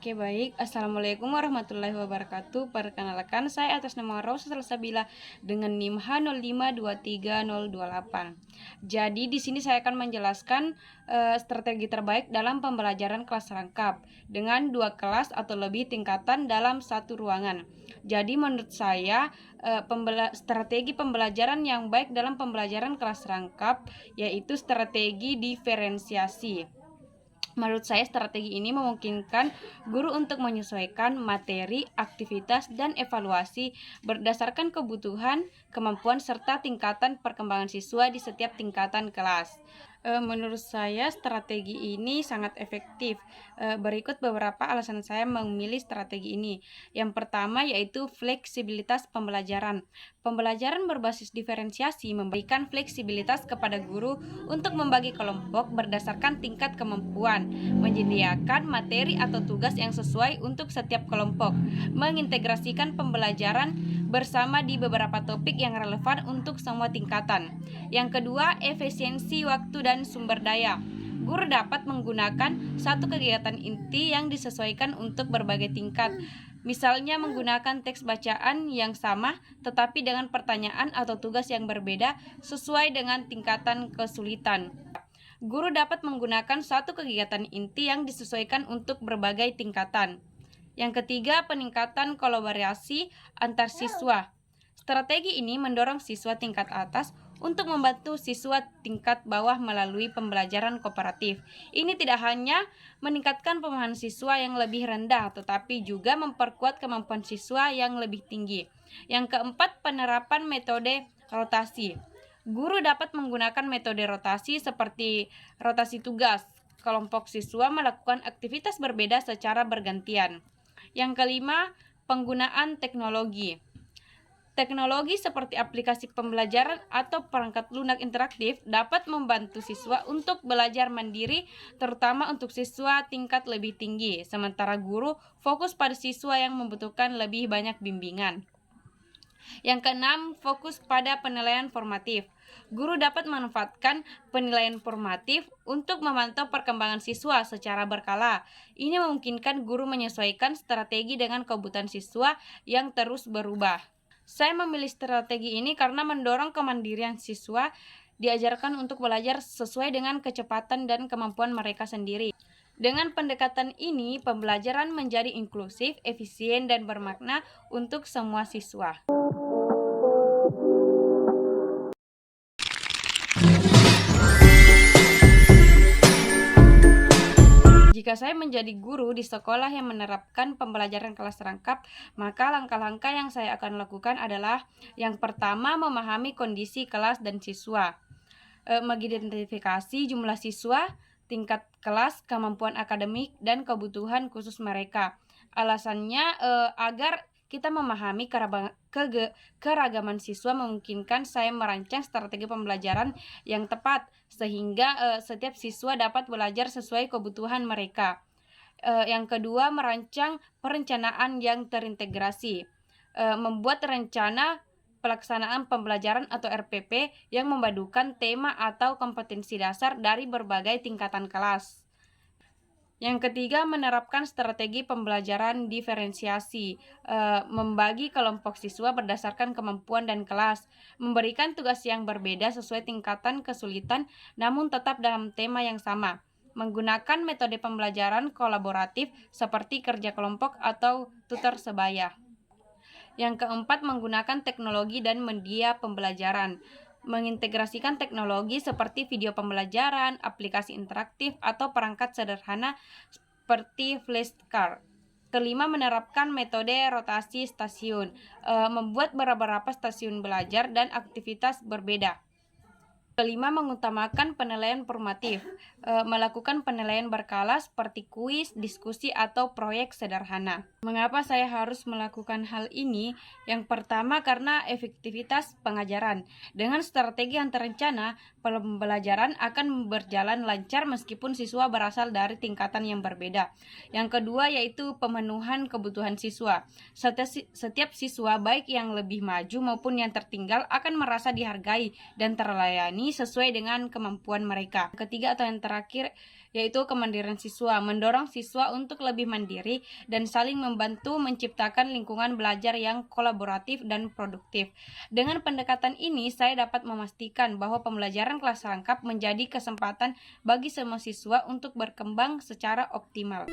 Oke, baik. Assalamualaikum warahmatullahi wabarakatuh. Perkenalkan, saya atas nama Rosa Salsabila dengan NIM H05230028. Jadi di sini saya akan menjelaskan strategi terbaik dalam pembelajaran kelas rangkap dengan 2 kelas atau lebih tingkatan dalam satu ruangan. Jadi menurut saya strategi pembelajaran yang baik dalam pembelajaran kelas rangkap yaitu strategi diferensiasi. Menurut saya, strategi ini memungkinkan guru untuk menyesuaikan materi, aktivitas, dan evaluasi berdasarkan kebutuhan, kemampuan, serta tingkatan perkembangan siswa di setiap tingkatan kelas. Menurut saya, strategi ini sangat efektif. Berikut beberapa alasan saya memilih strategi ini. Yang pertama yaitu fleksibilitas pembelajaran. Pembelajaran berbasis diferensiasi memberikan fleksibilitas kepada guru untuk membagi kelompok berdasarkan tingkat kemampuan, menyediakan materi atau tugas yang sesuai untuk setiap kelompok, mengintegrasikan pembelajaran bersama di beberapa topik yang relevan untuk semua tingkatan. Yang kedua, efisiensi waktu dan sumber daya. Guru dapat menggunakan satu kegiatan inti yang disesuaikan untuk berbagai tingkat. Misalnya menggunakan teks bacaan yang sama tetapi dengan pertanyaan atau tugas yang berbeda sesuai dengan tingkatan kesulitan. Guru dapat menggunakan satu kegiatan inti yang disesuaikan untuk berbagai tingkatan. Yang ketiga, peningkatan kolaborasi antar siswa. Strategi ini mendorong siswa tingkat atas untuk membantu siswa tingkat bawah melalui pembelajaran kooperatif. Ini tidak hanya meningkatkan pemahaman siswa yang lebih rendah, tetapi juga memperkuat kemampuan siswa yang lebih tinggi. Yang keempat, penerapan metode rotasi. Guru dapat menggunakan metode rotasi seperti rotasi tugas. Kelompok siswa melakukan aktivitas berbeda secara bergantian. Yang kelima, penggunaan teknologi. Teknologi seperti aplikasi pembelajaran atau perangkat lunak interaktif dapat membantu siswa untuk belajar mandiri, terutama untuk siswa tingkat lebih tinggi, sementara guru fokus pada siswa yang membutuhkan lebih banyak bimbingan. Yang keenam, fokus pada penilaian formatif. Guru dapat memanfaatkan penilaian formatif untuk memantau perkembangan siswa secara berkala. Ini memungkinkan guru menyesuaikan strategi dengan kebutuhan siswa yang terus berubah. Saya memilih strategi ini karena mendorong kemandirian siswa, diajarkan untuk belajar sesuai dengan kecepatan dan kemampuan mereka sendiri. Dengan pendekatan ini, pembelajaran menjadi inklusif, efisien, dan bermakna untuk semua siswa. Jika saya menjadi guru di sekolah yang menerapkan pembelajaran kelas rangkap, maka langkah-langkah yang saya akan lakukan adalah yang pertama, memahami kondisi kelas dan siswa, mengidentifikasi jumlah siswa, tingkat kelas, kemampuan akademik, dan kebutuhan khusus mereka. Alasannya agar kita memahami keragaman siswa memungkinkan saya merancang strategi pembelajaran yang tepat sehingga setiap siswa dapat belajar sesuai kebutuhan mereka. Yang kedua, merancang perencanaan yang terintegrasi. Membuat rencana pelaksanaan pembelajaran atau RPP yang memadukan tema atau kompetensi dasar dari berbagai tingkatan kelas. Yang ketiga, menerapkan strategi pembelajaran diferensiasi, membagi kelompok siswa berdasarkan kemampuan dan kelas, memberikan tugas yang berbeda sesuai tingkatan kesulitan namun tetap dalam tema yang sama, menggunakan metode pembelajaran kolaboratif seperti kerja kelompok atau tutor sebaya. Yang keempat, menggunakan teknologi dan media pembelajaran. Mengintegrasikan teknologi seperti video pembelajaran, aplikasi interaktif, atau perangkat sederhana seperti flashcard. Kelima, menerapkan metode rotasi stasiun, membuat beberapa stasiun belajar dan aktivitas berbeda. Kelima, mengutamakan penilaian formatif, melakukan penilaian berkala seperti kuis, diskusi, atau proyek sederhana. Mengapa saya harus melakukan hal ini? Yang pertama, karena efektivitas pengajaran. Dengan strategi yang terencana, pembelajaran akan berjalan lancar meskipun siswa berasal dari tingkatan yang berbeda. Yang kedua, yaitu pemenuhan kebutuhan siswa. Setiap siswa, baik yang lebih maju maupun yang tertinggal, akan merasa dihargai dan terlayani sesuai dengan kemampuan mereka. Ketiga atau yang terakhir, yaitu kemandirian siswa, mendorong siswa untuk lebih mandiri dan saling membantu menciptakan lingkungan belajar yang kolaboratif dan produktif. Dengan pendekatan ini, saya dapat memastikan bahwa pembelajaran kelas rangkap menjadi kesempatan bagi semua siswa untuk berkembang secara optimal.